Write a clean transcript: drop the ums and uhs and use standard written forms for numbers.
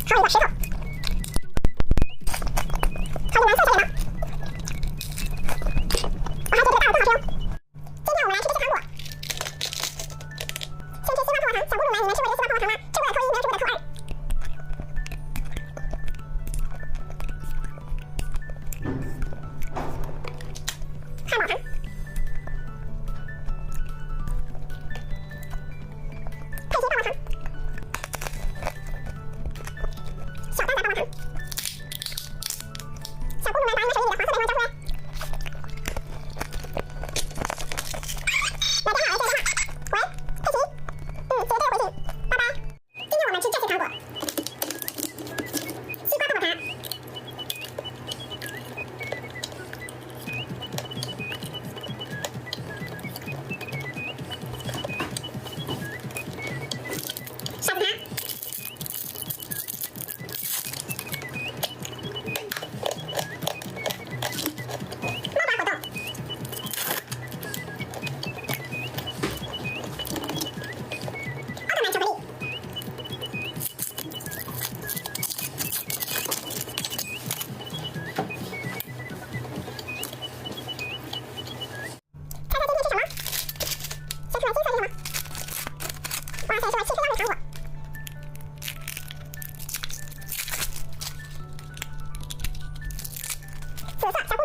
还有一个石头，还有蓝色小脸猫。我还觉得这个大的更好吃哦。今天我们来吃这些糖果，先吃西瓜泡泡糖。小咕噜们，你们吃过这个西瓜泡泡糖吗？吃过的扣1，没有吃过的扣2。汉堡糖，佩奇棒棒糖，小蛋仔棒棒糖。小咕噜们，把你们手里的黄色莲花交出来。来电话，喂，接电话。喂，佩奇。请给我回信，拜拜。今天我们吃这些糖果：西瓜泡泡糖、傻子糖、猫爪果冻、奥特曼巧克力、猜猜今天吃什么？先出来金色是什么？哇塞，是我汽车腰里糖果。紫色小咕噜